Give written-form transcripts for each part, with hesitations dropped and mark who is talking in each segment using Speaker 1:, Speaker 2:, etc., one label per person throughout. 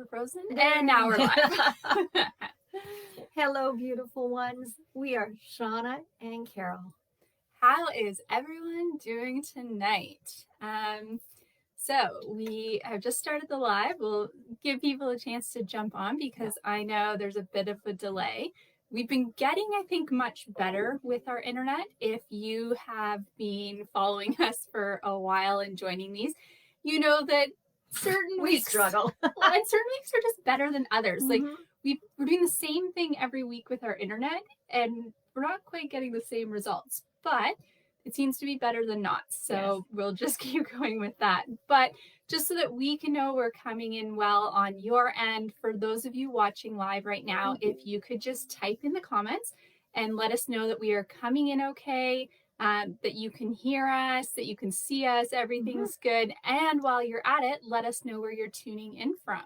Speaker 1: we're frozen. And now we're live.
Speaker 2: Hello, beautiful ones. We are Shauna and Carol.
Speaker 1: How is everyone doing tonight? So we have just started the live. We'll give people a chance to jump on because I know there's a bit of a delay. We've been getting, I think, much better with our internet. If you have been following us for a while and joining these, you know that certain weeks
Speaker 2: struggle.
Speaker 1: and certain weeks are just better than others. Like we're doing the same thing every week with our internet and we're not quite getting the same results, but it seems to be better than not. So we'll just keep going with that. But just so that we can know we're coming in well on your end, for those of you watching live right now, if you could just type in the comments and let us know that we are coming in okay, that you can hear us, that you can see us, everything's good. And while you're at it, let us know where you're tuning in from.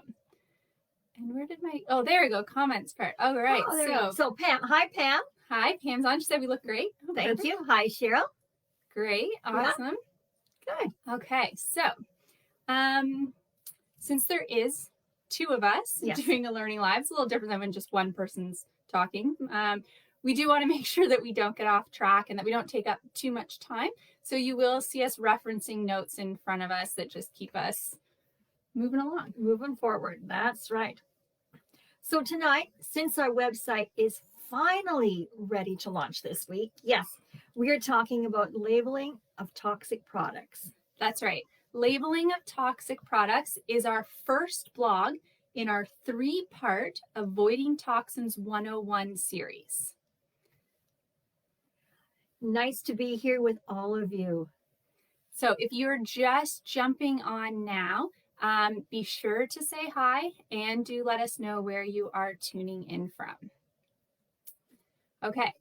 Speaker 1: And where did oh, there we go, comments part. All right.
Speaker 2: So Pam, hi Pam.
Speaker 1: Hi, Pam's on. She said we look great.
Speaker 2: Thank you. Hi Cheryl.
Speaker 1: Great. Awesome.
Speaker 2: Yeah. Good.
Speaker 1: Okay. So, since there is two of us doing a learning live, it's a little different than when just one person's talking. We do want to make sure that we don't get off track and that we don't take up too much time. So you will see us referencing notes in front of us that just keep us moving along.
Speaker 2: Moving forward. That's right. So tonight, since our website is finally ready to launch this week, yes, we are talking about labeling of toxic products.
Speaker 1: That's right. Labeling of toxic products is our first blog in our 3-part Avoiding Toxins 101 series.
Speaker 2: Nice to be here with all of you.
Speaker 1: So if you're just jumping on now, be sure to say hi and do let us know where you are tuning in from. Okay,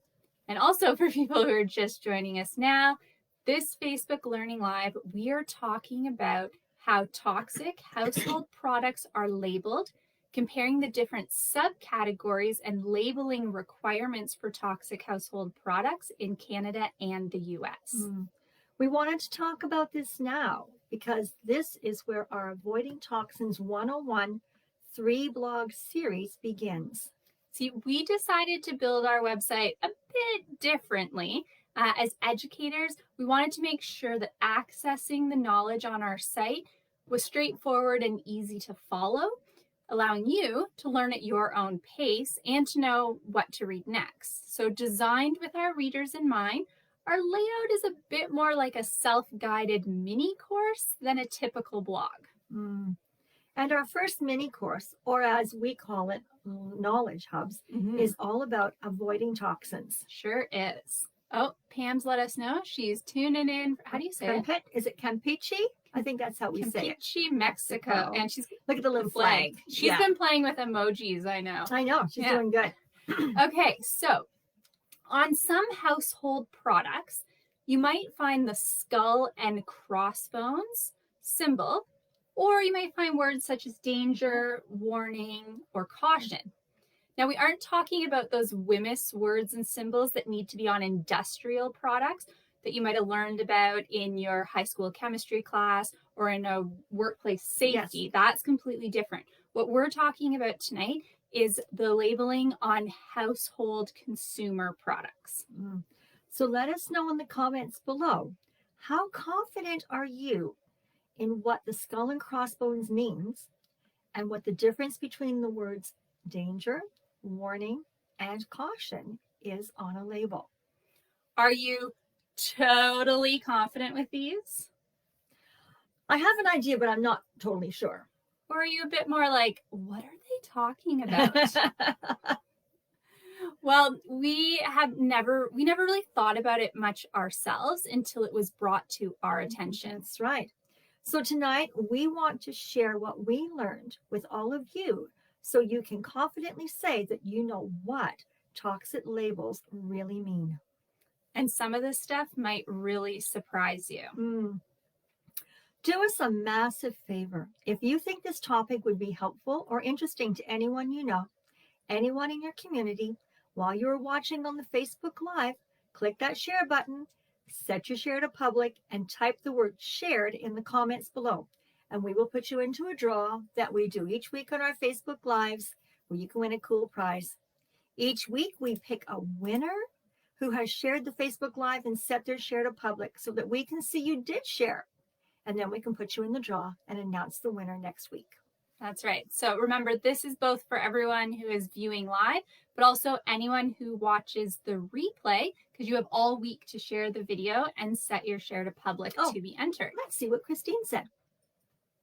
Speaker 1: and also for people who are just joining us now, this Facebook Learning Live, we are talking about how toxic household products are labeled, comparing the different subcategories and labeling requirements for toxic household products in Canada and the US.
Speaker 2: We wanted to talk about this now because this is where our Avoiding Toxins 101 3-blog series begins.
Speaker 1: See, we decided to build our website a bit differently. As educators, we wanted to make sure that accessing the knowledge on our site was straightforward and easy to follow, allowing you to learn at your own pace and to know what to read next. So designed with our readers in mind, our layout is a bit more like a self-guided mini course than a typical blog.
Speaker 2: And our first mini course, or as we call it, Knowledge Hubs, is all about avoiding toxins.
Speaker 1: Sure is. Oh, Pam's let us know she's tuning in. How do you say it?
Speaker 2: Is it Campeche? I think that's how we say it.
Speaker 1: Campeche, Mexico. And she's
Speaker 2: look at the little flag.
Speaker 1: She's been playing with emojis, I know.
Speaker 2: I know. She's doing good.
Speaker 1: Okay, so on some household products, you might find the skull and crossbones symbol, or you might find words such as danger, warning, or caution. Now, we aren't talking about those WHMIS words and symbols that need to be on industrial products that you might have learned about in your high school chemistry class or in a workplace safety.
Speaker 2: Yes.
Speaker 1: That's completely different. What we're talking about tonight is the labeling on household consumer products.
Speaker 2: So let us know in the comments below, how confident are you in what the skull and crossbones means and what the difference between the words danger, warning, and caution is on a label?
Speaker 1: Are you totally confident with these?
Speaker 2: I have an idea, but I'm not totally sure.
Speaker 1: Or are you a bit more like, what are they talking about? Well, we never really thought about it much ourselves until it was brought to our attention.
Speaker 2: That's right. So tonight we want to share what we learned with all of you so you can confidently say that you know what toxic labels really mean.
Speaker 1: And some of this stuff might really surprise you.
Speaker 2: Do us a massive favor. If you think this topic would be helpful or interesting to anyone you know, anyone in your community, while you're watching on the Facebook Live, click that share button, set your share to public, and type the word shared in the comments below. and we will put you into a draw that we do each week on our Facebook Lives where you can win a cool prize. Each week, we pick a winner who has shared the Facebook Live and set their share to public so that we can see you did share. And then we can put you in the draw and announce the winner next week.
Speaker 1: That's right. So remember, this is both for everyone who is viewing live, but also anyone who watches the replay, because you have all week to share the video and set your share to public to be entered.
Speaker 2: Let's see what Christine said.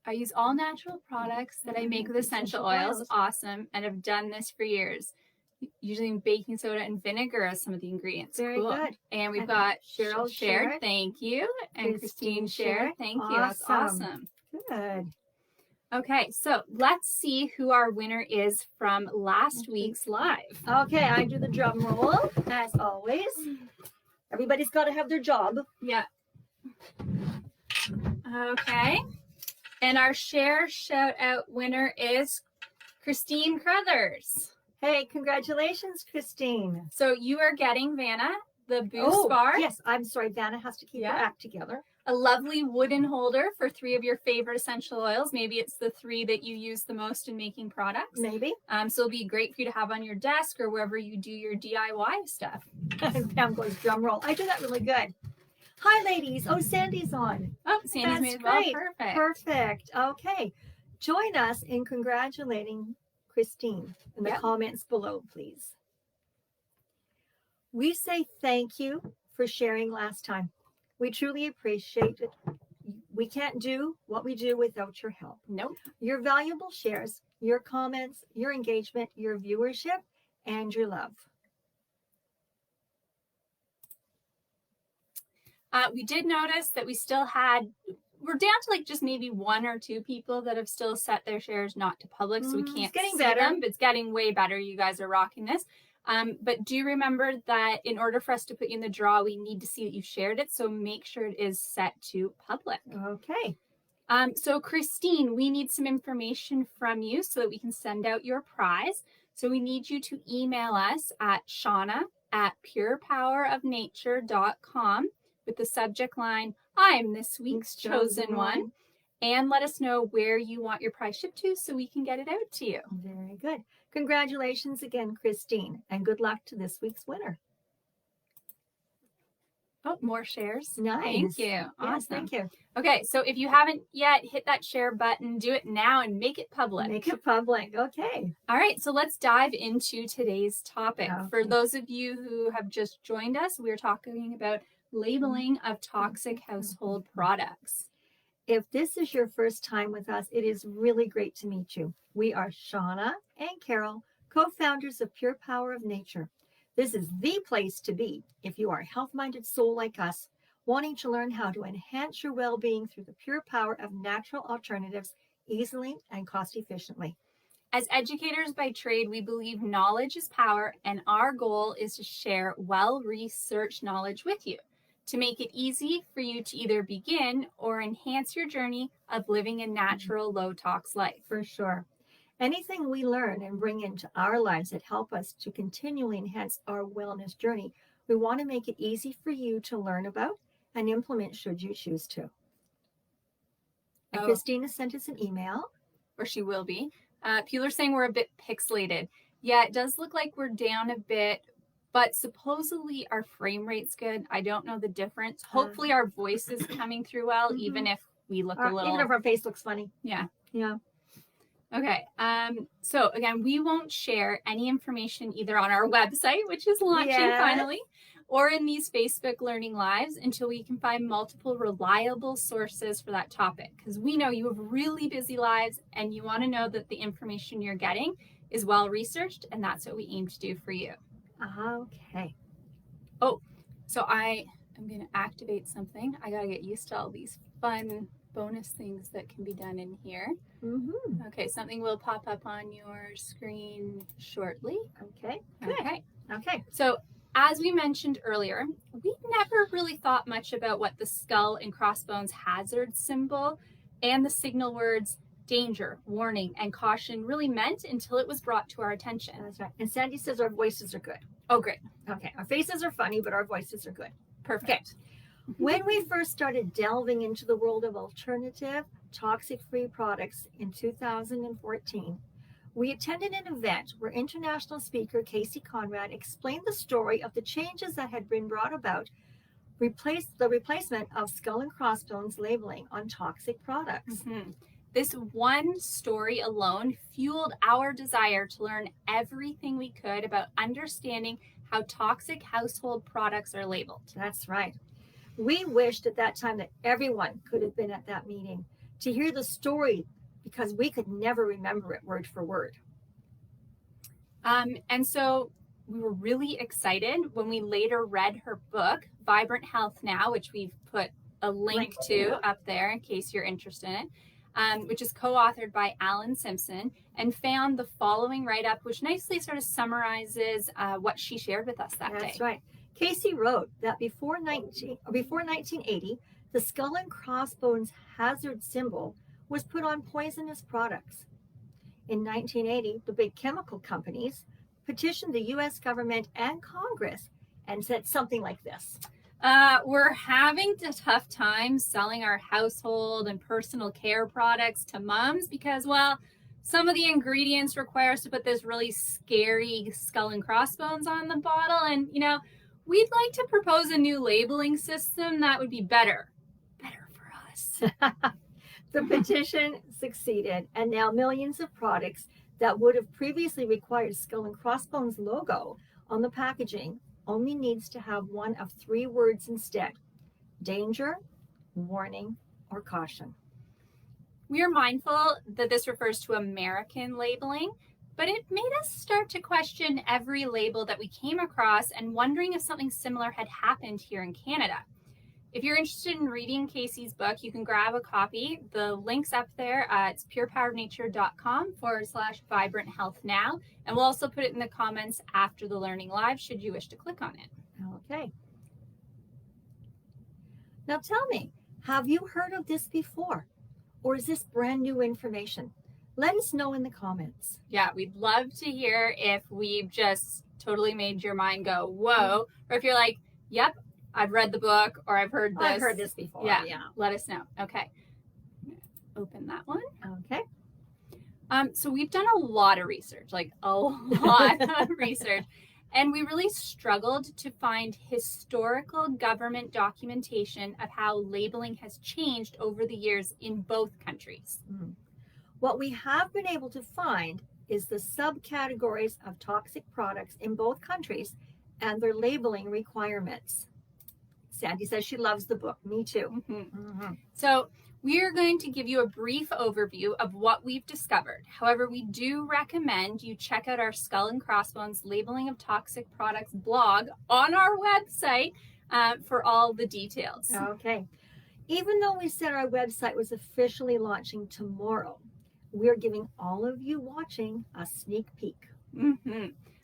Speaker 1: I use all natural products that I make with essential oils. Awesome. And have done this for years. Using baking soda and vinegar as some of the ingredients.
Speaker 2: Very good.
Speaker 1: And we've got
Speaker 2: Cheryl
Speaker 1: shared. Thank you. And Christine shared. Thank you. That's awesome.
Speaker 2: Good.
Speaker 1: Okay, so let's see who our winner is from last week's live.
Speaker 2: Okay, I do the drum roll, as always. Everybody's got to have their job.
Speaker 1: Yeah. Okay. And our share shout out winner is Christine Crothers.
Speaker 2: Hey, congratulations, Christine.
Speaker 1: So you are getting, Vanna, the Boost Bar.
Speaker 2: Yes, I'm sorry. Vanna has to keep her act together.
Speaker 1: A lovely wooden holder for 3 of your favorite essential oils. Maybe it's the 3 that you use the most in making products.
Speaker 2: Maybe.
Speaker 1: So it'll be great for you to have on your desk or wherever you do your DIY stuff.
Speaker 2: Pam goes drum roll. I do that really good. Hi, ladies. Oh, Sandy's on.
Speaker 1: Oh, Sandy's made as well. Perfect.
Speaker 2: Perfect. Okay. Join us in congratulating Christine in the comments below, please. We say thank you for sharing last time. We truly appreciate it. We can't do what we do without your help.
Speaker 1: Nope.
Speaker 2: Your valuable shares, your comments, your engagement, your viewership, and your love.
Speaker 1: We did notice that we're down to like just maybe 1 or 2 people that have still set their shares not to public, so we can't see them, but it's getting way better. You guys are rocking this. But do remember that in order for us to put you in the draw, we need to see that you shared it. So make sure it is set to public.
Speaker 2: Okay.
Speaker 1: So Christine, we need some information from you so that we can send out your prize. So we need you to email us at shauna@purepowerofnature.com with the subject line, I'm this week's chosen one. And let us know where you want your prize shipped to so we can get it out to you.
Speaker 2: Very good. Congratulations again, Christine, and good luck to this week's winner.
Speaker 1: Oh, more shares.
Speaker 2: Nice.
Speaker 1: Thank you.
Speaker 2: Yes,
Speaker 1: Awesome.
Speaker 2: thank you.
Speaker 1: Okay, so if you haven't yet, hit that share button, do it now, and make it public.
Speaker 2: Make it public. Okay.
Speaker 1: All right, so let's dive into today's topic.
Speaker 2: Okay.
Speaker 1: For those of you who have just joined us, we're talking about labeling of toxic household products.
Speaker 2: If this is your first time with us, it is really great to meet you. We are Shauna and Carol, co-founders of Pure Power of Nature. This is the place to be if you are a health-minded soul like us, wanting to learn how to enhance your well-being through the pure power of natural alternatives easily and cost-efficiently.
Speaker 1: As educators by trade, we believe knowledge is power, and our goal is to share well-researched knowledge with you, to make it easy for you to either begin or enhance your journey of living a natural, low-tox life.
Speaker 2: For sure. Anything we learn and bring into our lives that help us to continually enhance our wellness journey, we want to make it easy for you to learn about and implement should you choose to. And Christina sent us an email.
Speaker 1: Or she will be. People are saying we're a bit pixelated. Yeah, it does look like we're down a bit, but supposedly our frame rate's good. I don't know the difference. Hopefully our voice is coming through well, even if we look a little...
Speaker 2: Even if our face looks funny.
Speaker 1: Yeah.
Speaker 2: Yeah.
Speaker 1: Okay. So again, we won't share any information either on our website, which is launching finally, or in these Facebook Learning Lives until we can find multiple reliable sources for that topic. Because we know you have really busy lives and you want to know that the information you're getting is well researched, and that's what we aim to do for you.
Speaker 2: Okay.
Speaker 1: Oh, so I am going to activate something. I got to get used to all these fun bonus things that can be done in here. Okay, something will pop up on your screen shortly.
Speaker 2: Okay. Good. Okay.
Speaker 1: So as we mentioned earlier, we never really thought much about what the skull and crossbones hazard symbol and the signal words danger, warning, and caution really meant until it was brought to our attention.
Speaker 2: That's right. And Sandy says our voices are good.
Speaker 1: Oh, great.
Speaker 2: Okay. Our faces are funny, but our voices are good.
Speaker 1: Perfect.
Speaker 2: When we first started delving into the world of alternative toxic-free products in 2014, we attended an event where international speaker Casey Conrad explained the story of the changes that had been brought about, the replacement of skull and crossbones labeling on toxic products.
Speaker 1: Mm-hmm. This one story alone fueled our desire to learn everything we could about understanding how toxic household products are labeled.
Speaker 2: That's right. We wished at that time that everyone could have been at that meeting to hear the story, because we could never remember it word for word.
Speaker 1: And so we were really excited when we later read her book, Vibrant Health Now, which we've put a link to up there in case you're interested in it, which is co-authored by Alan Simpson, and found the following write-up, which nicely sort of summarizes what she shared with us that day.
Speaker 2: That's right. Casey wrote that before 1980, the skull and crossbones hazard symbol was put on poisonous products. In 1980, the big chemical companies petitioned the U.S. government and Congress and said something like this.
Speaker 1: We're having a tough time selling our household and personal care products to moms because, well, some of the ingredients require us to put this really scary skull and crossbones on the bottle. And, we'd like to propose a new labeling system that would be better for us.
Speaker 2: The petition succeeded, and now millions of products that would have previously required skull and crossbones logo on the packaging only needs to have one of three words instead: danger, warning, or caution.
Speaker 1: We are mindful that this refers to American labeling, but it made us start to question every label that we came across and wondering if something similar had happened here in Canada. If you're interested in reading Casey's book, you can grab a copy. The link's up there. It's purepowerofnature.com/vibrant health now. And we'll also put it in the comments after the Learning Live, should you wish to click on it.
Speaker 2: Okay. Now tell me, have you heard of this before? Or is this brand new information? Let us know in the comments.
Speaker 1: Yeah, we'd love to hear if we've just totally made your mind go, whoa, or if you're like, yep, I've read the book, or I've heard this.
Speaker 2: I've heard this before.
Speaker 1: Yeah. Let us know. Okay. Open that one.
Speaker 2: Okay.
Speaker 1: So we've done a lot of research, like a lot of research, and we really struggled to find historical government documentation of how labeling has changed over the years in both countries.
Speaker 2: What we have been able to find is the subcategories of toxic products in both countries and their labeling requirements. Sandy says she loves the book. Me too.
Speaker 1: So we are going to give you a brief overview of what we've discovered. However, we do recommend you check out our Skull and Crossbones Labeling of Toxic Products blog on our website for all the details.
Speaker 2: Okay. Even though we said our website was officially launching tomorrow, we're giving all of you watching a sneak peek.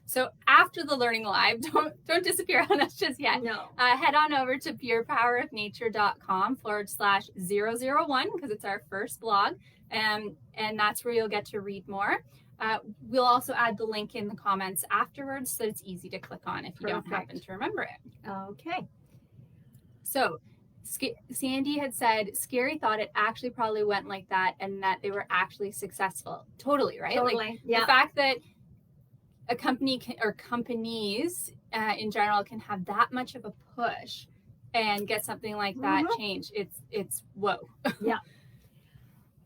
Speaker 1: So after the Learning Live, don't disappear on us just yet.
Speaker 2: No.
Speaker 1: Head on over to purepowerofnature.com/001 because it's our first blog, and that's where you'll get to read more. We'll also add the link in the comments afterwards so that it's easy to click on if you don't happen to remember it.
Speaker 2: Okay.
Speaker 1: So Sandy had said Scary thought it actually probably went like that and that they were actually successful. Totally, right?
Speaker 2: Totally.
Speaker 1: Like,
Speaker 2: yeah.
Speaker 1: The fact that a company or companies in general can have that much of a push and get something like that changed. It's whoa.
Speaker 2: Yeah.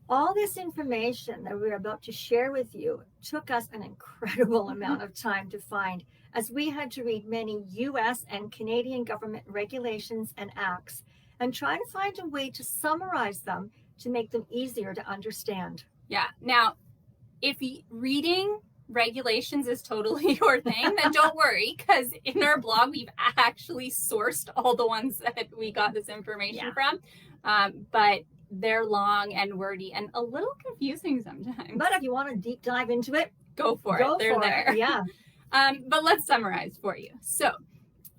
Speaker 2: All this information that we're about to share with you took us an incredible amount of time to find, as we had to read many U.S. and Canadian government regulations and acts and try to find a way to summarize them to make them easier to understand.
Speaker 1: Yeah. Now, if reading regulations is totally your thing, then don't worry, because in our blog we've actually sourced all the ones that we got this information from, but they're long and wordy and a little confusing sometimes.
Speaker 2: But if you want to deep dive into it,
Speaker 1: go for it. They're there.
Speaker 2: Yeah.
Speaker 1: But let's summarize for you. So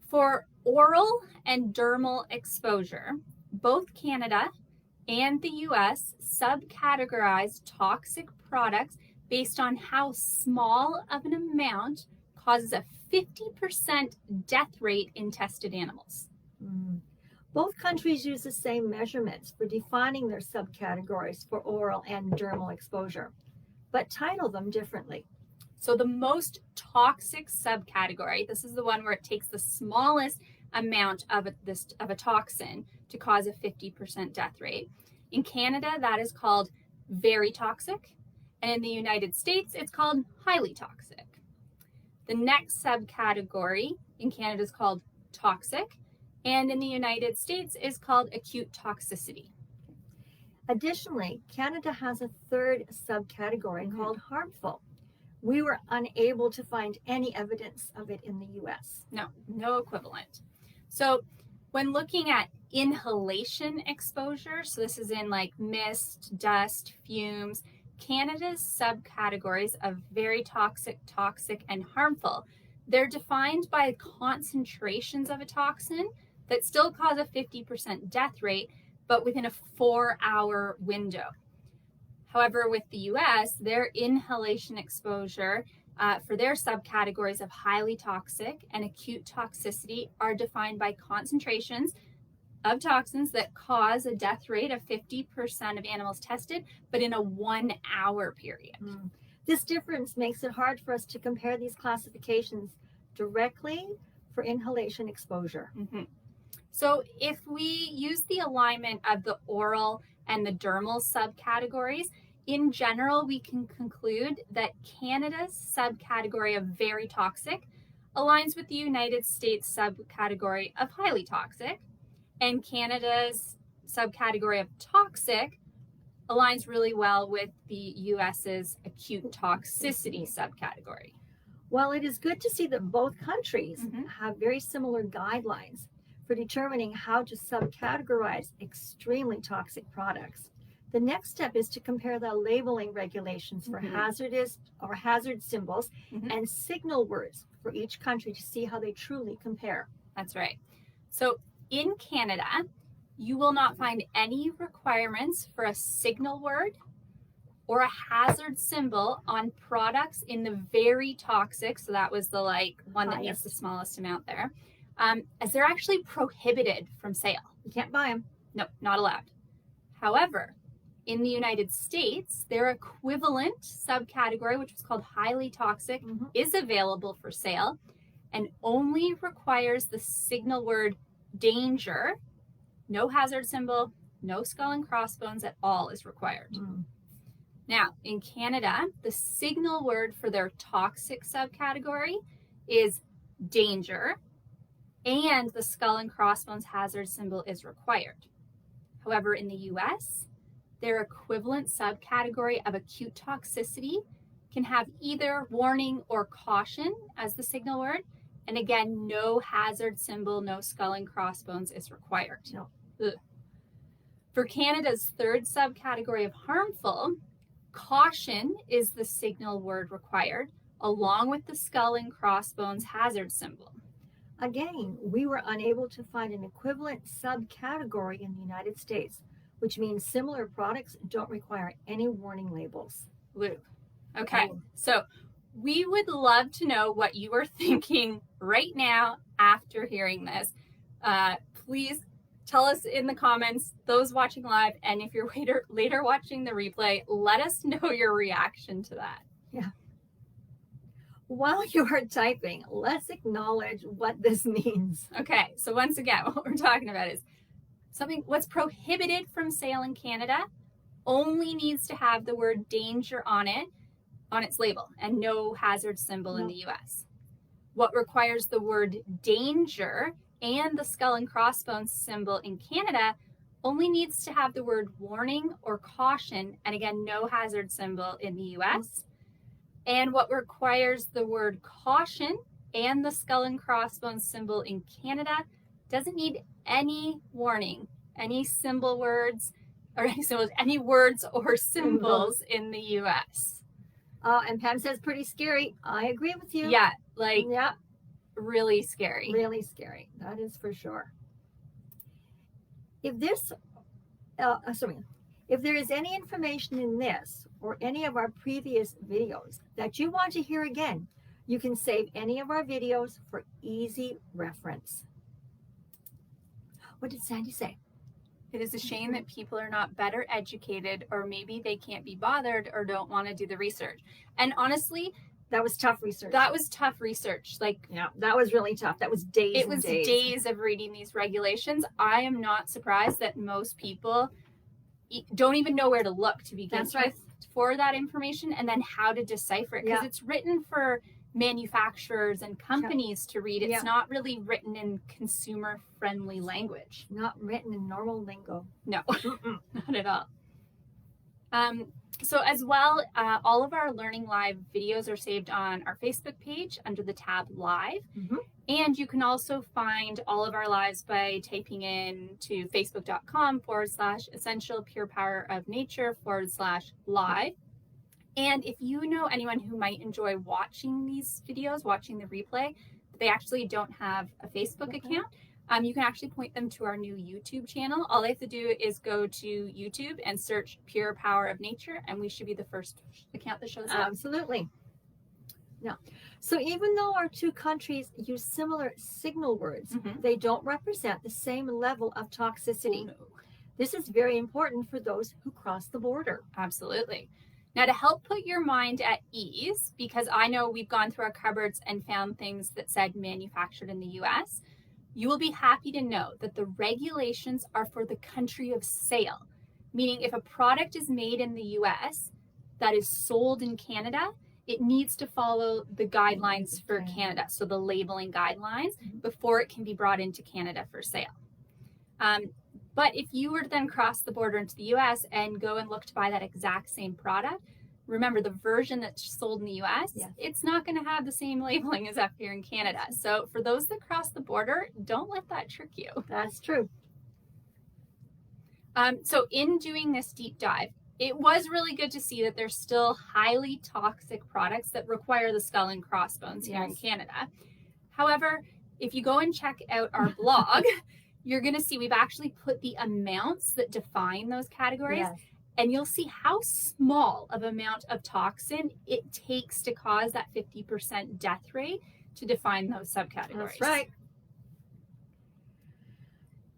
Speaker 1: for oral and dermal exposure, both Canada and the US subcategorize toxic products based on how small of an amount causes a 50% death rate in tested animals.
Speaker 2: Both countries use the same measurements for defining their subcategories for oral and dermal exposure, but title them differently.
Speaker 1: So the most toxic subcategory, this is the one where it takes the smallest amount of a toxin to cause a 50% death rate. In Canada, that is called very toxic, and in the United States, it's called highly toxic. The next subcategory in Canada is called toxic, and in the United States is called acute toxicity.
Speaker 2: Additionally, Canada has a third subcategory called harmful. We were unable to find any evidence of it in the US.
Speaker 1: No equivalent. So when looking at inhalation exposure, so this is in like mist, dust, fumes, Canada's subcategories of very toxic, toxic, and harmful, they're defined by concentrations of a toxin that still cause a 50% death rate, but within a 4-hour window. However, with the US, their inhalation exposure for their subcategories of highly toxic and acute toxicity are defined by concentrations of toxins that cause a death rate of 50% of animals tested, but in a 1-hour period.
Speaker 2: This difference makes it hard for us to compare these classifications directly for inhalation exposure.
Speaker 1: So if we use the alignment of the oral and the dermal subcategories, in general, we can conclude that Canada's subcategory of very toxic aligns with the United States subcategory of highly toxic, and Canada's subcategory of toxic aligns really well with the US's acute toxicity subcategory.
Speaker 2: While it is good to see that both countries have very similar guidelines for determining how to subcategorize extremely toxic products, the next step is to compare the labeling regulations for hazardous or hazard symbols and signal words for each country to see how they truly compare.
Speaker 1: That's right. So in Canada, you will not find any requirements for a signal word or a hazard symbol on products in the very toxic, so that was the one that needs the smallest amount there, as they're actually prohibited from sale.
Speaker 2: You can't buy them.
Speaker 1: No, not allowed. However, in the United States, their equivalent subcategory, which is called highly toxic, is available for sale and only requires the signal word danger. No hazard symbol, no skull and crossbones at all is required. Now, in Canada, the signal word for their toxic subcategory is danger, and the skull and crossbones hazard symbol is required. However, in the US, their equivalent subcategory of acute toxicity can have either warning or caution as the signal word, and again, no hazard symbol, no skull and crossbones is required.
Speaker 2: No.
Speaker 1: For Canada's third subcategory of harmful, caution is the signal word required, along with the skull and crossbones hazard symbol.
Speaker 2: Again, we were unable to find an equivalent subcategory in the United States, which means similar products don't require any warning labels.
Speaker 1: Okay, so we would love to know what you are thinking right now after hearing this. Please tell us in the comments, those watching live, and if you're later watching the replay, let us know your reaction to that.
Speaker 2: Yeah. While you are typing, let's acknowledge what this means.
Speaker 1: Okay, so once again, what we're talking about is what's prohibited from sale in Canada only needs to have the word danger on its label, and no hazard symbol in the US. What requires the word danger and the skull and crossbones symbol in Canada only needs to have the word warning or caution, and again, no hazard symbol in the US. And what requires the word caution and the skull and crossbones symbol in Canada doesn't need any warning, any symbol words, or any words or symbols in the US.
Speaker 2: And Pam says pretty scary. I agree with you.
Speaker 1: Yeah, really scary.
Speaker 2: Really scary. That is for sure. If there is any information in this or any of our previous videos that you want to hear again, you can save any of our videos for easy reference. What did Sandy say?
Speaker 1: It is a shame that people are not better educated, or maybe they can't be bothered or don't want to do the research. And honestly,
Speaker 2: that was tough research.
Speaker 1: That was tough research. Like,
Speaker 2: yeah, that was really tough. That was days.
Speaker 1: It was days of reading these regulations. I am not surprised that most people don't even know where to look to begin with for that information, and then how to decipher it, because it's written for manufacturers and companies to read. It's not really written in consumer friendly language.
Speaker 2: Not written in normal lingo.
Speaker 1: No, not at all. So as well, all of our Learning Live videos are saved on our Facebook page under the tab Live. And you can also find all of our lives by typing in to facebook.com/essential pure power of nature/live. And if you know anyone who might enjoy watching these videos, watching the replay, but they actually don't have a Facebook account, you can actually point them to our new YouTube channel. All they have to do is go to YouTube and search Pure Power of Nature, and we should be the first account that shows up.
Speaker 2: Absolutely. Yeah. So even though our two countries use similar signal words, they don't represent the same level of toxicity.
Speaker 1: Oh, no.
Speaker 2: This is very important for those who cross the border.
Speaker 1: Absolutely. Now, to help put your mind at ease, because I know we've gone through our cupboards and found things that said manufactured in the US, you will be happy to know that the regulations are for the country of sale, meaning if a product is made in the US that is sold in Canada, it needs to follow the guidelines for Canada, so the labeling guidelines, before it can be brought into Canada for sale. But if you were to then cross the border into the US and go and look to buy that exact same product, remember the version that's sold in the US, it's not going to have the same labeling as up here in Canada. So for those that cross the border, don't let that trick you.
Speaker 2: That's true.
Speaker 1: So in doing this deep dive, it was really good to see that there's still highly toxic products that require the skull and crossbones here in Canada. However, if you go and check out our blog, you're going to see we've actually put the amounts that define those categories, and you'll see how small of amount of toxin it takes to cause that 50% death rate to define those subcategories.
Speaker 2: That's right.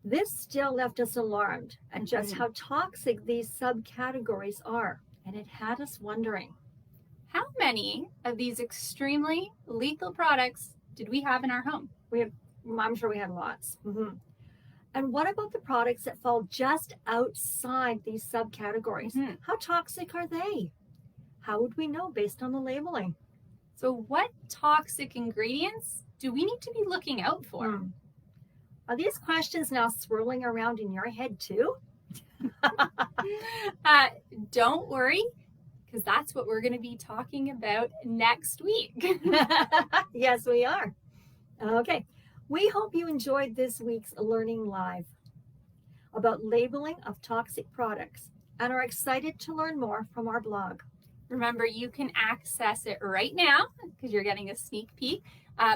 Speaker 2: This still left us alarmed at just how toxic these subcategories are, and it had us wondering,
Speaker 1: how many of these extremely lethal products did we have in our home?
Speaker 2: I'm sure we had lots. And what about the products that fall just outside these subcategories? How toxic are they? How would we know based on the labeling?
Speaker 1: So what toxic ingredients do we need to be looking out for?
Speaker 2: Are these questions now swirling around in your head too?
Speaker 1: Don't worry, because that's what we're going to be talking about next week.
Speaker 2: Yes, we are. Okay. We hope you enjoyed this week's Learning Live about labeling of toxic products and are excited to learn more from our blog.
Speaker 1: Remember, you can access it right now, because you're getting a sneak peek,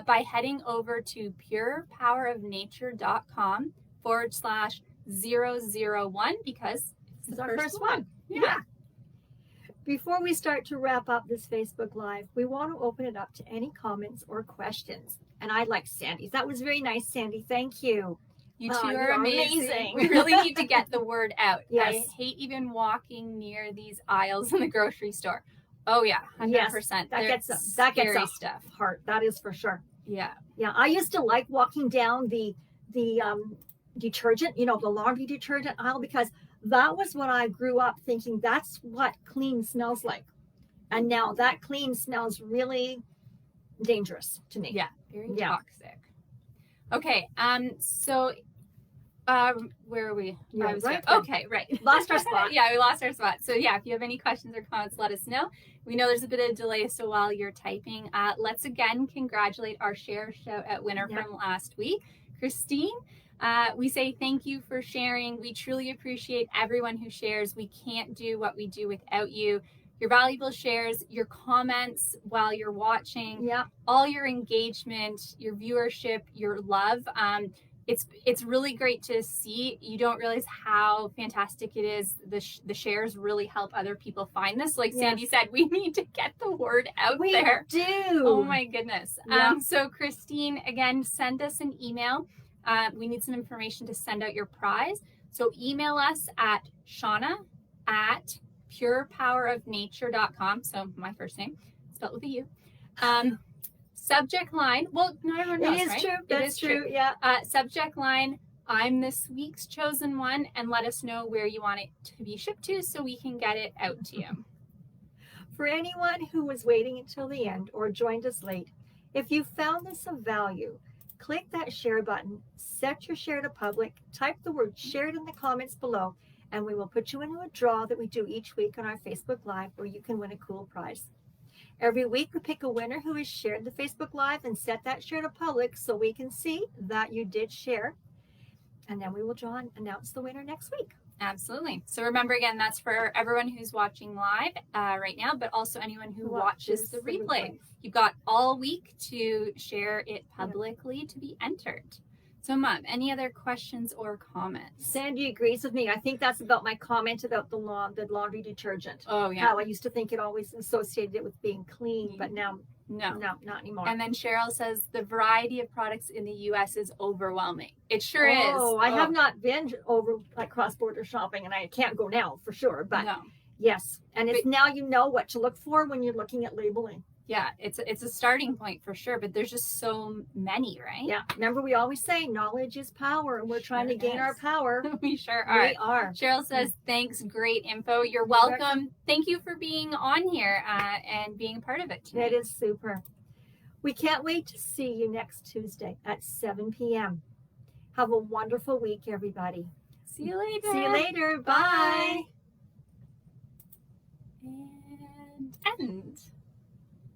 Speaker 1: by heading over to purepowerofnature.com/001, because
Speaker 2: it's our first one. Yeah. Before we start to wrap up this Facebook Live, we want to open it up to any comments or questions. And I like Sandy's. That was very nice, Sandy. Thank you.
Speaker 1: You two are amazing. We really need to get the word out. I hate even walking near these aisles in the grocery store. Oh yeah, 100%.
Speaker 2: That gets
Speaker 1: stuff.
Speaker 2: Heart. That is for sure.
Speaker 1: Yeah.
Speaker 2: Yeah. I used to like walking down the detergent, the laundry detergent aisle, because that was what I grew up thinking that's what clean smells like. And now that clean smells really dangerous to me.
Speaker 1: Yeah. Very toxic. Okay. So where are we? Okay, right.
Speaker 2: Lost our spot.
Speaker 1: Yeah, we lost our spot. So yeah, if you have any questions or comments, let us know. We know there's a bit of delay, so while you're typing, let's again congratulate our shout out winner from last week, Christine. We say thank you for sharing. We truly appreciate everyone who shares. We can't do what we do without you. Your valuable shares, your comments while you're watching, all your engagement, your viewership, your love. It's really great to see. You don't realize how fantastic it is. The shares really help other people find this. Like Sandy said, we need to get the word out there.
Speaker 2: We do.
Speaker 1: Oh my goodness. So Christine, again, send us an email We need some information to send out your prize. So email us at shauna@purepowerofnature.com. So my first name, spelled with a U. Subject line, well, not everyone knows,
Speaker 2: It is
Speaker 1: right?
Speaker 2: true. That's true. Yeah.
Speaker 1: Subject line, I'm this week's chosen one, and let us know where you want it to be shipped to so we can get it out to you.
Speaker 2: For anyone who was waiting until the end or joined us late, if you found this of value, click that share button, set your share to public, type the word shared in the comments below, and we will put you into a draw that we do each week on our Facebook Live where you can win a cool prize. Every week we pick a winner who has shared the Facebook Live and set that share to public so we can see that you did share. And then we will draw and announce the winner next week.
Speaker 1: Absolutely. So remember, again, that's for everyone who's watching live right now, but also anyone who watches the replay. You've got all week to share it publicly to be entered. So, Mom, any other questions or comments?
Speaker 2: Sandy agrees with me. I think that's about my comment about the laundry detergent.
Speaker 1: Oh, yeah.
Speaker 2: How I used to think it always associated it with being clean, but now, no, not anymore.
Speaker 1: And then Cheryl says the variety of products in the U.S. is overwhelming. It sure is.
Speaker 2: Oh, I have not been over like cross-border shopping, and I can't go now for sure. But yes, and it's now you know what to look for when you're looking at labeling.
Speaker 1: Yeah, it's a starting point for sure, but there's just so many, right?
Speaker 2: Yeah. Remember, we always say knowledge is power, and we're trying to gain our power.
Speaker 1: We sure are.
Speaker 2: We are.
Speaker 1: Cheryl says, thanks, great info. You're welcome. Thank you for being on here and being a part of it today.
Speaker 2: That is super. We can't wait to see you next Tuesday at 7 p.m. Have a wonderful week, everybody.
Speaker 1: See you later.
Speaker 2: See you later. Bye.
Speaker 1: And end.